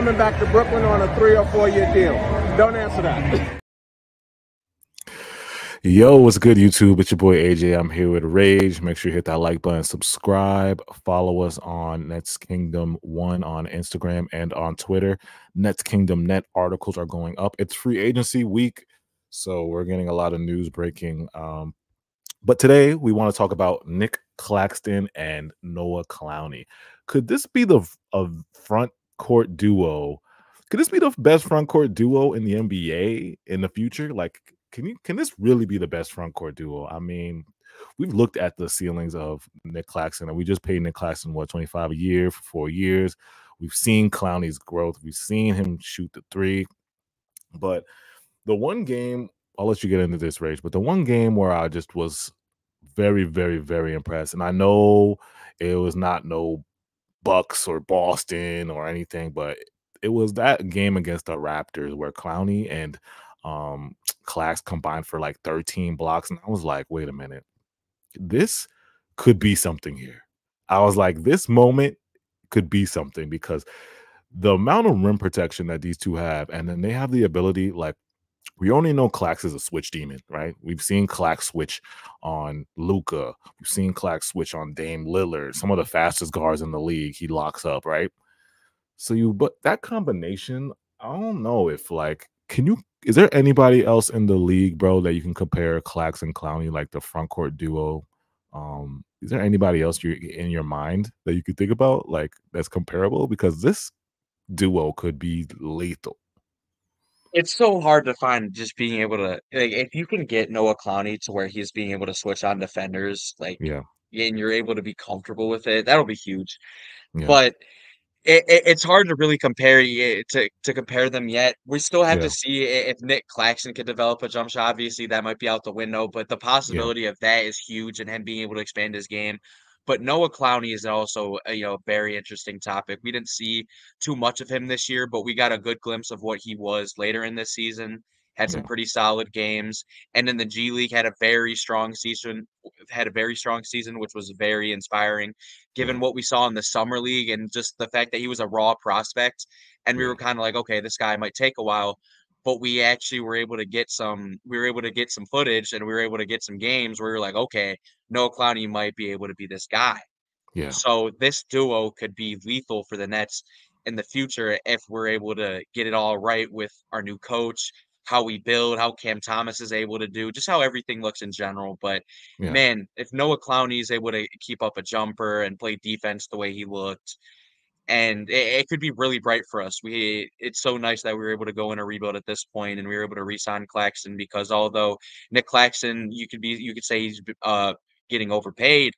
coming back to Brooklyn on a 3 or 4 year deal? Don't answer that. Yo, what's good, YouTube? It's your boy AJ. I'm here with Rage. Make sure you hit that like button, subscribe, follow us on Nets Kingdom 1 on Instagram and on Twitter. Nets Kingdom Net articles are going up. It's free agency week, so we're getting a lot of news breaking. But today we want to talk about Nic Claxton and Noah Clowney. Could this be the front court duo? Could this be the best front court duo in the NBA in the future? Like, can this really be the best front court duo? I mean, we've looked at the ceilings of Nic Claxton, and we just paid Nic Claxton, what, $25 a year for 4 years. We've seen Clowney's growth. We've seen him shoot the three. But the one game, I'll let you get into this, Rage, but the one game where I just was very, very, very impressed, and I know it was not no Bucks or Boston or anything, but it was that game against the Raptors where Clowney and Clax combined for like 13 blocks, and I was like, wait a minute, this could be something here. I was like, this moment could be something, because the amount of rim protection that these two have, and then they have the ability, like, we only know Clax is a switch demon, right? We've seen Clax switch on Luka. We've seen Clax switch on Dame Lillard, some of the fastest guards in the league. He locks up, right? But that combination, I don't know if, like, is there anybody else in the league, bro, that you can compare Clax and Clowney, like the front court duo? Is there anybody else in your mind that you could think about, like, that's comparable? Because this duo could be lethal. It's so hard to find, just being able to, like, if you can get Noah Clowney to where he's being able to switch on defenders, like, Yeah. and you're able to be comfortable with it, that'll be huge. Yeah. But it's hard to really compare them yet. We still have to see if Nic Claxton could develop a jump shot. Obviously, that might be out the window, but the possibility of that is huge, and him being able to expand his game. But Noah Clowney is also a very interesting topic. We didn't see too much of him this year, but we got a good glimpse of what he was later in this season. Had some pretty solid games, and in the G League had a very strong season. Which was very inspiring, given what we saw in the summer league and just the fact that he was a raw prospect. And we were kind of like, okay, this guy might take a while, but we actually were able to get some. We were able to get some footage, and we were able to get some games where we were like, okay, Noah Clowney might be able to be this guy. Yeah. So this duo could be lethal for the Nets in the future if we're able to get it all right with our new coach, how we build, how Cam Thomas is able to do, just how everything looks in general. But man, if Noah Clowney is able to keep up a jumper and play defense the way he looked, and it could be really bright for us. It's so nice that we were able to go in a rebuild at this point, and we were able to re-sign Claxton, because although Nic Claxton, you could say he's getting overpaid,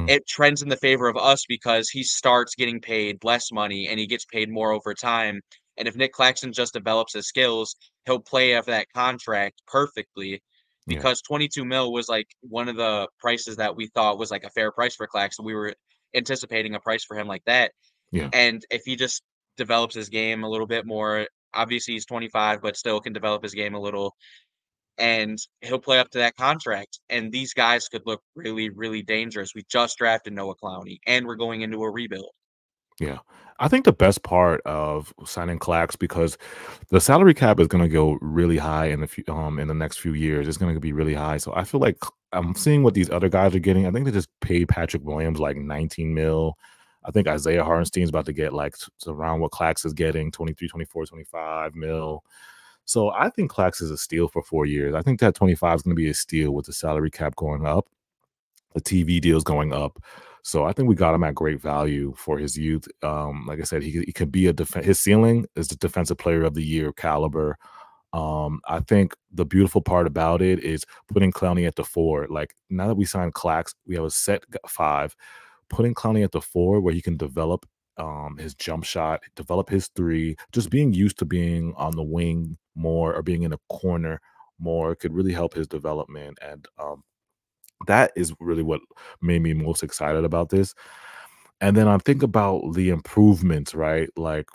it trends in the favor of us because he starts getting paid less money and he gets paid more over time. And if Nic Claxton just develops his skills, he'll play off that contract perfectly, because 22 mil was like one of the prices that we thought was like a fair price for Claxton. We were anticipating a price for him like that. Yeah. And if he just develops his game a little bit more, obviously he's 25, but still can develop his game a little, and he'll play up to that contract. And these guys could look really, really dangerous. We just drafted Noah Clowney, and we're going into a rebuild. Yeah. I think the best part of signing Clax, because the salary cap is going to go really high in the next few years. It's going to be really high. So I feel like I'm seeing what these other guys are getting. I think they just paid Patrick Williams like 19 mil. I think Isaiah Hartenstein's about to get like around what Clax is getting, 23, 24, 25 mil. So I think Clax is a steal for 4 years. I think that 25 is going to be a steal with the salary cap going up, the TV deals going up. So I think we got him at great value for his youth. Like I said, he could be his ceiling is the defensive player of the year caliber. I think the beautiful part about it is putting Clowney at the 4. Like, now that we signed Clax, we have a set 5. Putting Clowney at the 4 where he can develop his jump shot, develop his 3, just being used to being on the wing more or being in a corner more could really help his development. And that is really what made me most excited about this. And then I think about the improvements, right? Like,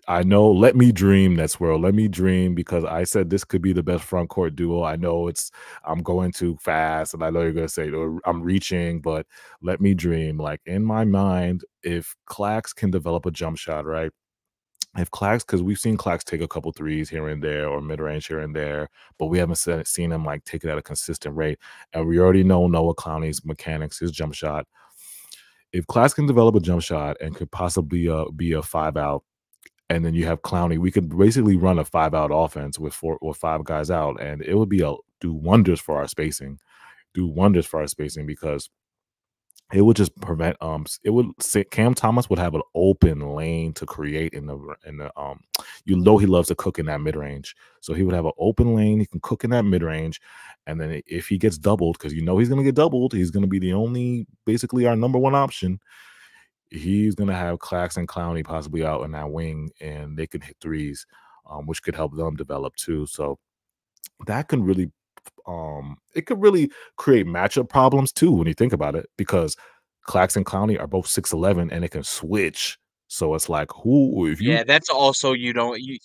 I know, let me dream, Nets World. Let me dream, because I said this could be the best front court duo. I know I'm going too fast, and I know you're going to say I'm reaching, but let me dream. Like, in my mind, if Clax can develop a jump shot, right? if Clax, because we've seen Clax take a couple threes here and there or mid range here and there, but we haven't seen him like take it at a consistent rate. And we already know Noah Clowney's mechanics, his jump shot. If Clax can develop a jump shot and could possibly be a 5-out, and then you have Clowney, we could basically run a 5-out offense with 4 or 5 guys out, and it would be do wonders for our spacing. Do wonders for our spacing because it would just prevent it would say Cam Thomas would have an open lane to create in the you know he loves to cook in that mid-range. So he would have an open lane, he can cook in that mid-range, and then if he gets doubled, because you know he's gonna get doubled, he's gonna be the only basically our number one option. He's gonna have Claxton Clowney possibly out in that wing, and they could hit threes, which could help them develop too. So that can really it could really create matchup problems too when you think about it, because Claxton and Clowney are both 6'11" and it can switch. So it's like who if you Yeah, that's also you don't you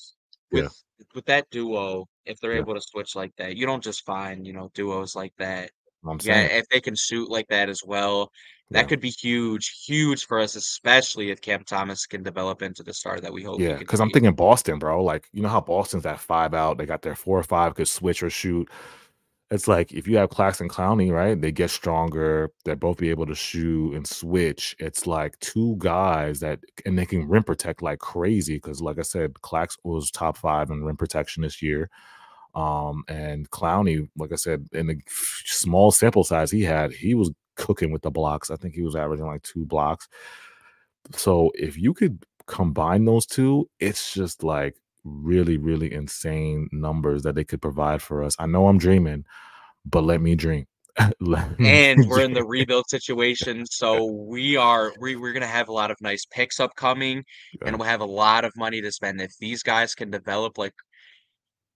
yeah, with that duo, if they're yeah, able to switch like that, you don't just find, duos like that. I'm Yeah, saying. if they can shoot like that as well, that Yeah. could be huge, huge for us, especially if Cam Thomas can develop into the star that we hope he Yeah, could because I'm be. thinking Boston, bro. Like, you know how Boston's that 5-out, they got their 4 or 5 could switch or shoot. It's like if you have Claxton Clowney, right? They get stronger. They'll both be able to shoot and switch. It's like 2 guys that and they can rim protect like crazy. Because, like I said, Clax was top 5 in rim protection this year. And Clowney, like I said, in the small sample size he was cooking with the blocks. I think he was averaging like 2 blocks. So if you could combine those 2, it's just like really, really insane numbers that they could provide for us. I know I'm dreaming, but let me dream. Let me And we're in the dream. rebuild situation, so we're gonna have a lot of nice picks upcoming, and Yeah, we'll have a lot of money to spend. If these guys can develop like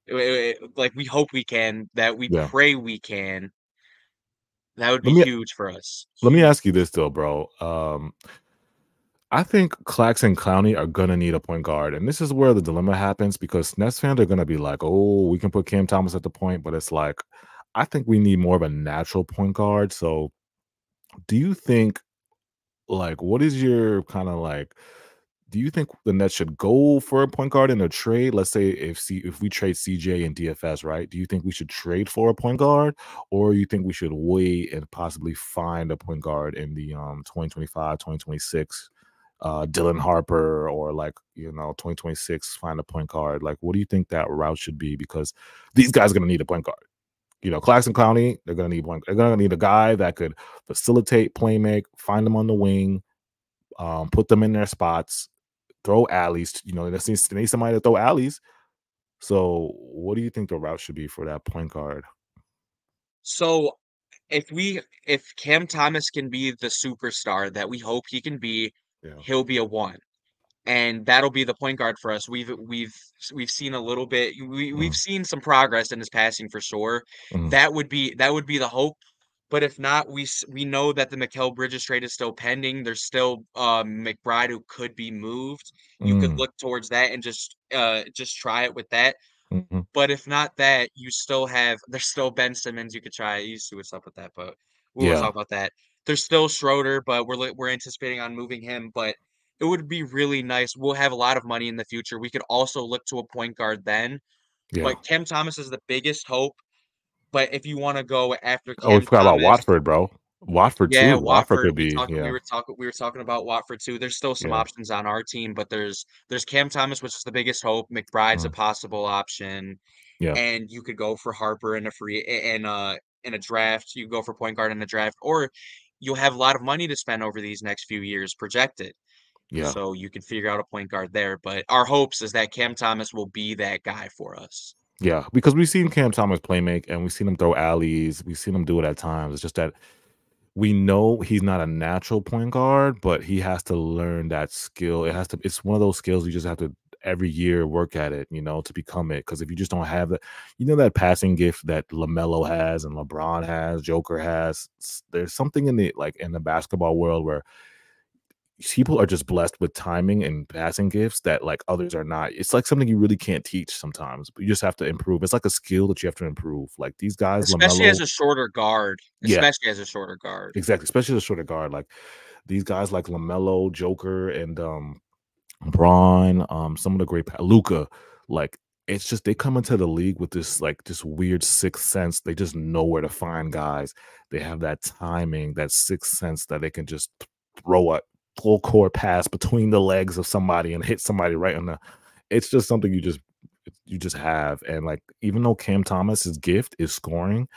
we hope we can, that we yeah. pray we can, that would Let be me huge for us. let me Huge. ask you this though, bro. I think Clax and Clowney are gonna need a point guard, and this is where the dilemma happens because Nets fans are gonna be like, "Oh, we can put Cam Thomas at the point," but it's like, I think we need more of a natural point guard. So, do you think, like, what is your kind of like? Do you think the Nets should go for a point guard in a trade? Let's say if we trade CJ and DFS, right? Do you think we should trade for a point guard, or you think we should wait and possibly find a point guard in the 2025, 2026, Dylan Harper, or like 2026 find a point guard? Like, what do you think that route should be? Because these guys are gonna need a point guard. Claxton Clowney, they're gonna need one. They're gonna need a guy that could facilitate, play make, find them on the wing, put them in their spots, throw alleys. They need somebody to throw alleys. So, what do you think the route should be for that point guard? So if Cam Thomas can be the superstar that we hope he can be, Yeah. he'll be a 1. And that'll be the point guard for us. We've seen a little bit. We've Mhm, seen some progress in his passing for sure. mhm, That would be the hope. But if not, we know that the Mikal Bridges trade is still pending. There's still McBride who could be moved. You could mm, look towards that and just try it with that. mhm. But if not that, you still have there's still Ben Simmons you could try. You see what's up with that, but we won't Yeah, talk about that. There's still Schroeder, but we're anticipating on moving him, but it would be really nice. We'll have a lot of money in the future. We could also look to a point guard then, yeah. but Cam Thomas is the biggest hope. But if you want to go after Oh, we Cam forgot about Thomas, Watford, bro. Watford yeah, too. Watford Watford. could be, yeah, We were talking about Watford too. There's still some yeah, options on our team, but there's Cam Thomas, which is the biggest hope. McBride's a mm, possible option, yeah, and you could go for Harper in a in a draft. You go for point guard in a draft, or you'll have a lot of money to spend over these next few years projected. yeah, So you could figure out a point guard there. But our hopes is that Cam Thomas will be that guy for us. yeah. Because we've seen Cam Thomas play make, and we've seen him throw alleys. We've seen him do it at times. It's just that we know he's not a natural point guard, but he has to learn that skill. It's one of those skills you just have to every year work at it, to become it. Because if you just don't have that, that passing gift that LaMelo has and LeBron has, Joker has, there's something in the basketball world where people are just blessed with timing and passing gifts that like others are not. It's like something you really can't teach sometimes, but you just have to improve. It's like a skill that you have to improve. Like these guys, Especially as LaMelo, a shorter guard. yeah, Especially as a shorter guard. exactly, especially the shorter guard. Like these guys like LaMelo, Joker, and Braun, some of the great Luca, like it's just they come into the league with this like this weird sixth sense. They just know where to find guys. They have that timing, that sixth sense that they can just throw a full court pass between the legs of somebody and hit somebody right on the. It's just something you just have. And like even though Cam Thomas's gift is scoring,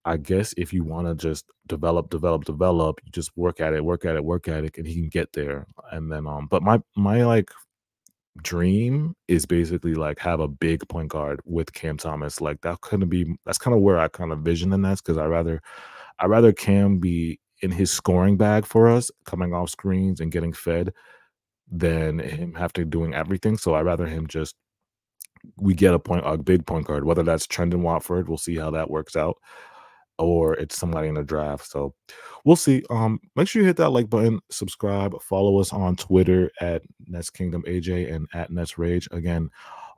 I guess if you want to just develop, you just work at it, and he can get there. And then but my like dream is basically like have a big point guard with Cam Thomas. Like that's kind of where I kind of vision the Nets, because I rather Cam be in his scoring bag for us, coming off screens and getting fed, than him have to doing everything. So I rather him just we get a big point guard, whether that's Trendon Watford. We'll see how that works out, or it's somebody in the draft. So we'll see. Make sure you hit that like button, subscribe, follow us on Twitter at Nets Kingdom AJ and at Nets Rage. Again,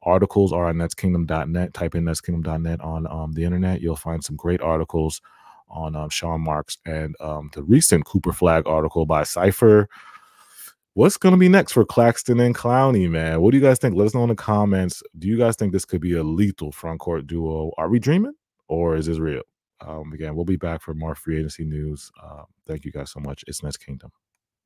articles are on netskingdom.net. Type in netskingdom.net on the internet. You'll find some great articles on Sean Marks and the recent Cooper Flag article by Cypher. What's going to be next for Claxton and Clowney, man? What do you guys think? Let us know in the comments. Do you guys think this could be a lethal front court duo? Are we dreaming, or is this real? Again, we'll be back for more free agency news. Thank you guys so much. It's Nets Kingdom.